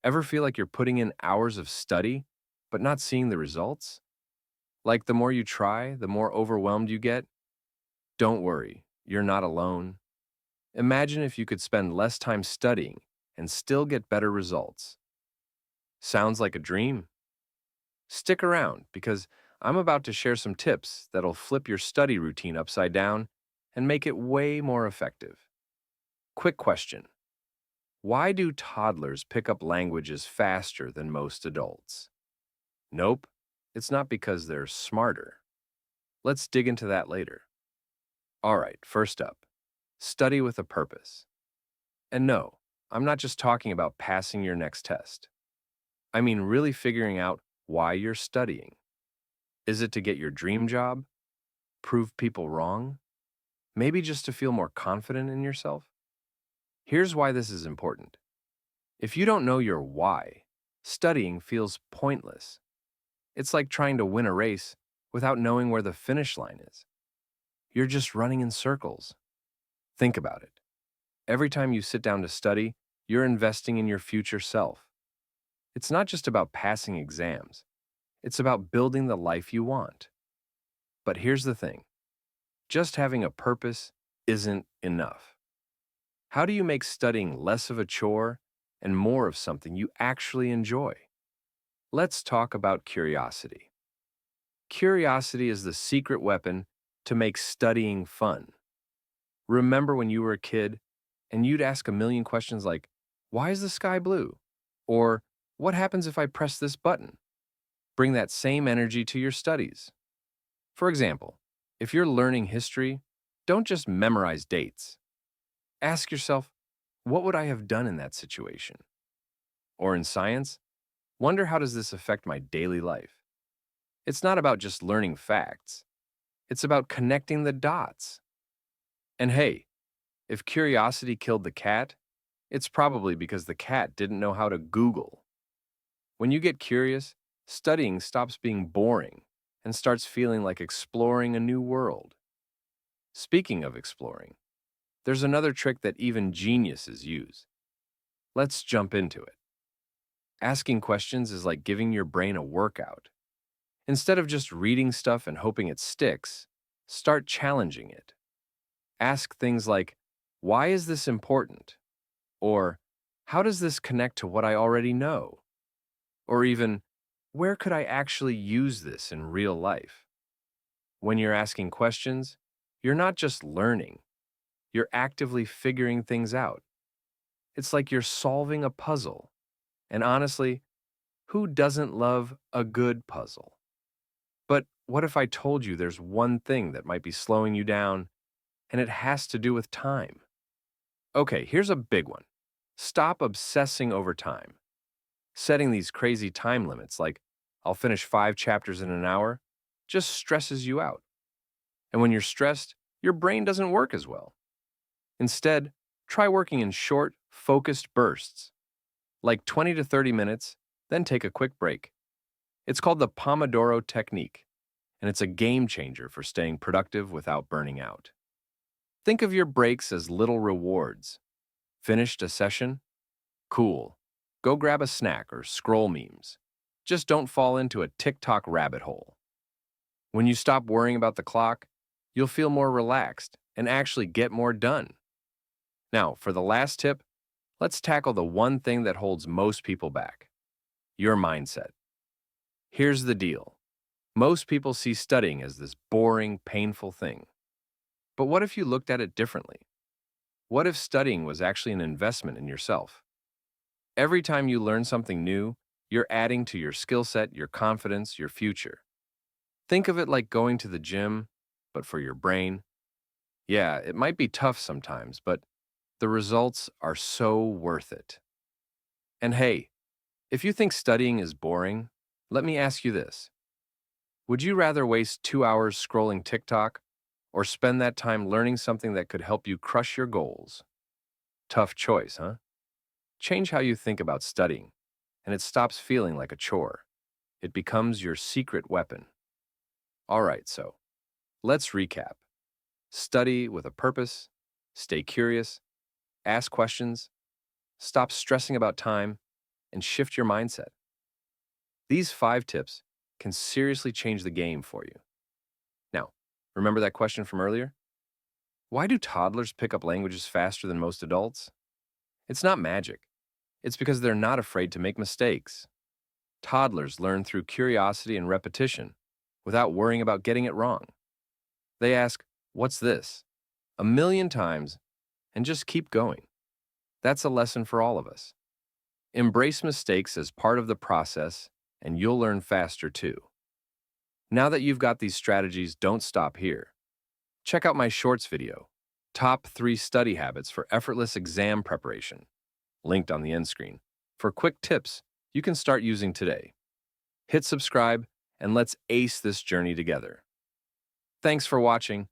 Ever feel like you're putting in hours of study, but not seeing the results? Like the more you try, the more overwhelmed you get? Don't worry, you're not alone. Imagine if you could spend less time studying and still get better results. Sounds like a dream? Stick around because I'm about to share some tips that'll flip your study routine upside down and make it way more effective. Quick question. Why do toddlers pick up languages faster than most adults? Nope, it's not because they're smarter. Let's dig into that later. All right, first up, study with a purpose. And no, I'm not just talking about passing your next test. I mean really figuring out why you're studying. Is it to get your dream job? Prove people wrong? Maybe just to feel more confident in yourself? Here's why this is important. If you don't know your why, studying feels pointless. It's like trying to win a race without knowing where the finish line is. You're just running in circles. Think about it. Every time you sit down to study, you're investing in your future self. It's not just about passing exams, it's about building the life you want. But here's the thing, just having a purpose isn't enough. How do you make studying less of a chore and more of something you actually enjoy? Let's talk about curiosity. Curiosity is the secret weapon to make studying fun. Remember when you were a kid and you'd ask a million questions like, why is the sky blue? Or, what happens if I press this button? Bring that same energy to your studies. For example, if you're learning history, don't just memorize dates. Ask yourself, what would I have done in that situation? Or in science, wonder how does this affect my daily life? It's not about just learning facts. It's about connecting the dots. And hey, if curiosity killed the cat, it's probably because the cat didn't know how to Google. When you get curious, studying stops being boring and starts feeling like exploring a new world. Speaking of exploring, there's another trick that even geniuses use. Let's jump into it. Asking questions is like giving your brain a workout. Instead of just reading stuff and hoping it sticks, start challenging it. Ask things like, why is this important? Or, how does this connect to what I already know? Or even, where could I actually use this in real life? When you're asking questions, you're not just learning, you're actively figuring things out. It's like you're solving a puzzle. And honestly, who doesn't love a good puzzle? But what if I told you there's one thing that might be slowing you down, and it has to do with time? Okay, here's a big one. Stop obsessing over time. Setting these crazy time limits, like I'll finish 5 chapters in an hour, just stresses you out. And when you're stressed, your brain doesn't work as well. Instead, try working in short, focused bursts, like 20 to 30 minutes, then take a quick break. It's called the Pomodoro technique, and it's a game changer for staying productive without burning out. Think of your breaks as little rewards. Finished a session? Cool. Go grab a snack or scroll memes. Just don't fall into a TikTok rabbit hole. When you stop worrying about the clock, you'll feel more relaxed and actually get more done. Now, for the last tip, let's tackle the one thing that holds most people back, your mindset. Here's the deal. Most people see studying as this boring, painful thing. But what if you looked at it differently? What if studying was actually an investment in yourself? Every time you learn something new, you're adding to your skill set, your confidence, your future. Think of it like going to the gym, but for your brain. Yeah, it might be tough sometimes, but the results are so worth it. And hey, if you think studying is boring, let me ask you this. Would you rather waste 2 hours scrolling TikTok or spend that time learning something that could help you crush your goals? Tough choice, huh? Change how you think about studying, and it stops feeling like a chore. It becomes your secret weapon. All right, so let's recap. Study with a purpose, stay curious, ask questions, stop stressing about time, and shift your mindset. These 5 tips can seriously change the game for you. Now, remember that question from earlier? Why do toddlers pick up languages faster than most adults? It's not magic. It's because they're not afraid to make mistakes. Toddlers learn through curiosity and repetition without worrying about getting it wrong. They ask, "What's this?" a million times and just keep going. That's a lesson for all of us. Embrace mistakes as part of the process, and you'll learn faster too. Now that you've got these strategies, don't stop here. Check out my shorts video, Top 3 Study Habits for Effortless Exam Preparation, linked on the end screen, for quick tips you can start using today. Hit subscribe, and let's ace this journey together. Thanks for watching,